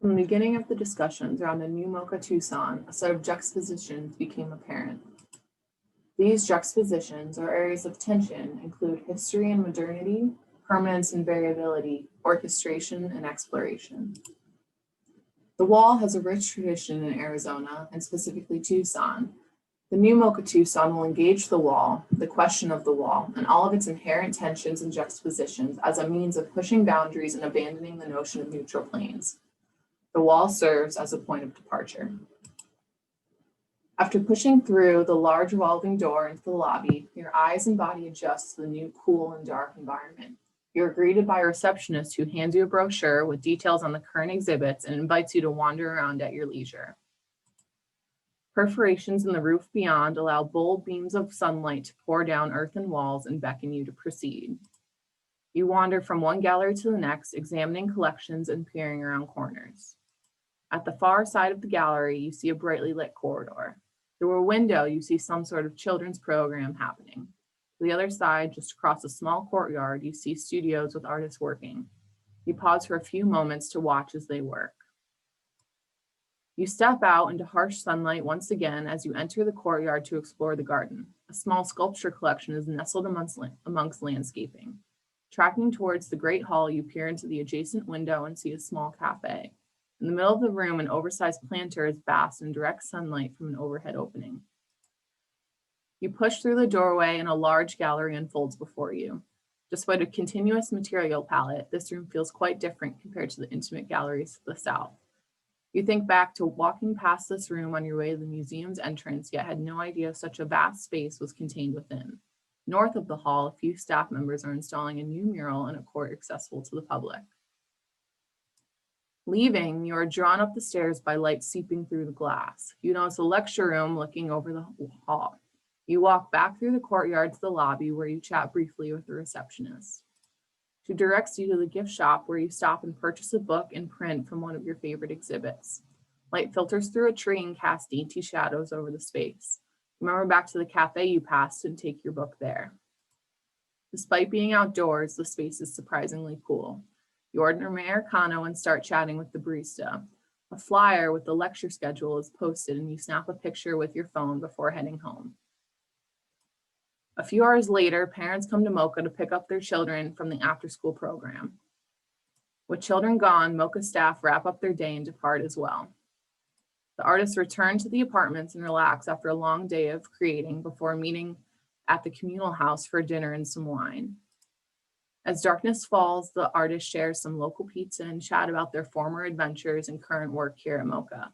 From the beginning of the discussions around a new MoCA Tucson, a set of juxtapositions became apparent. These juxtapositions, or areas of tension, include history and modernity, permanence and variability, orchestration and exploration. The wall has a rich tradition in Arizona, and specifically Tucson. The new MoCA Tucson will engage the wall, the question of the wall, and all of its inherent tensions and juxtapositions as a means of pushing boundaries and abandoning the notion of neutral planes. The wall serves as a point of departure. After pushing through the large revolving door into the lobby, your eyes and body adjust to the new cool and dark environment. You're greeted by a receptionist who hands you a brochure with details on the current exhibits and invites you to wander around at your leisure. Perforations in the roof beyond allow bold beams of sunlight to pour down earthen walls and beckon you to proceed. You wander from one gallery to the next, examining collections and peering around corners. At the far side of the gallery, you see a brightly lit corridor. Through a window, you see some sort of children's program happening. To the other side, just across a small courtyard, you see studios with artists working. You pause for a few moments to watch as they work. You step out into harsh sunlight once again as you enter the courtyard to explore the garden. A small sculpture collection is nestled amongst landscaping. Tracking towards the great hall, you peer into the adjacent window and see a small cafe. In the middle of the room, an oversized planter is basked in direct sunlight from an overhead opening. You push through the doorway and a large gallery unfolds before you. Despite a continuous material palette, this room feels quite different compared to the intimate galleries to the south. You think back to walking past this room on your way to the museum's entrance, yet had no idea such a vast space was contained within. North of the hall, a few staff members are installing a new mural in a court accessible to the public. Leaving, you are drawn up the stairs by light seeping through the glass. You notice a lecture room looking over the hall. You walk back through the courtyard to the lobby where you chat briefly with the receptionist. She directs you to the gift shop where you stop and purchase a book and print from one of your favorite exhibits. Light filters through a tree and casts dainty shadows over the space. Remember back to the cafe you passed and take your book there. Despite being outdoors, the space is surprisingly cool. You order an Americano and start chatting with the barista. A flyer with the lecture schedule is posted and you snap a picture with your phone before heading home. A few hours later, parents come to MoCA to pick up their children from the after-school program. With children gone, MoCA staff wrap up their day and depart as well. The artists return to the apartments and relax after a long day of creating before meeting at the communal house for dinner and some wine. As darkness falls, the artists share some local pizza and chat about their former adventures and current work here at MoCA.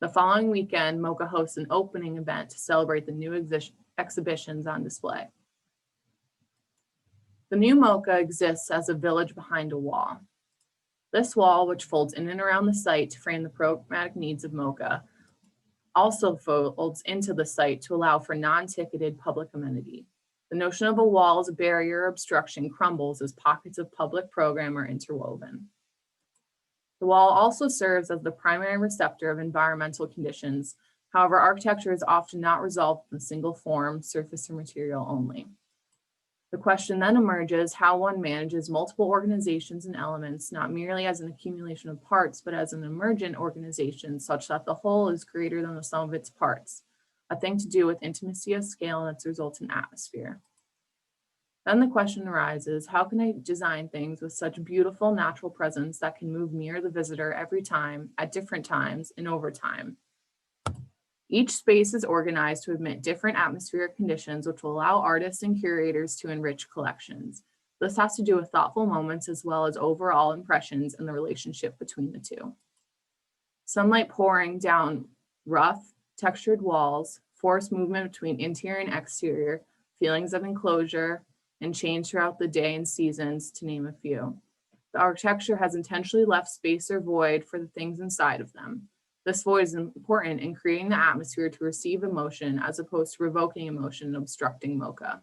The following weekend, MoCA hosts an opening event to celebrate the new exhibitions on display. The new MoCA exists as a village behind a wall. This wall, which folds in and around the site to frame the programmatic needs of MoCA, also folds into the site to allow for non-ticketed public amenity. The notion of a wall as a barrier or obstruction crumbles as pockets of public program are interwoven. The wall also serves as the primary receptor of environmental conditions. However, architecture is often not resolved in a single form, surface, or material only. The question then emerges how one manages multiple organizations and elements, not merely as an accumulation of parts, but as an emergent organization such that the whole is greater than the sum of its parts, a thing to do with intimacy of scale and its resultant atmosphere. Then the question arises, how can I design things with such beautiful natural presence that can move near the visitor every time, at different times, and over time? Each space is organized to admit different atmospheric conditions, which will allow artists and curators to enrich collections. This has to do with thoughtful moments as well as overall impressions and the relationship between the two. Sunlight pouring down rough, textured walls, forced movement between interior and exterior, feelings of enclosure, and change throughout the day and seasons, to name a few. The architecture has intentionally left space or void for the things inside of them. This void is important in creating the atmosphere to receive emotion as opposed to revoking emotion and obstructing MoCA.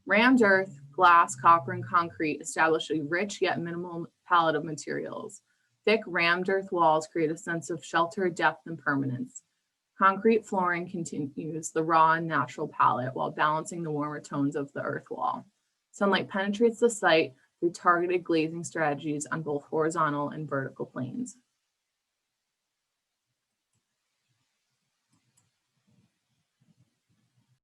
Rammed earth, glass, copper, and concrete establish a rich yet minimal palette of materials. Thick rammed earth walls create a sense of shelter, depth, and permanence. Concrete flooring continues the raw and natural palette while balancing the warmer tones of the earth wall. Sunlight penetrates the site through targeted glazing strategies on both horizontal and vertical planes.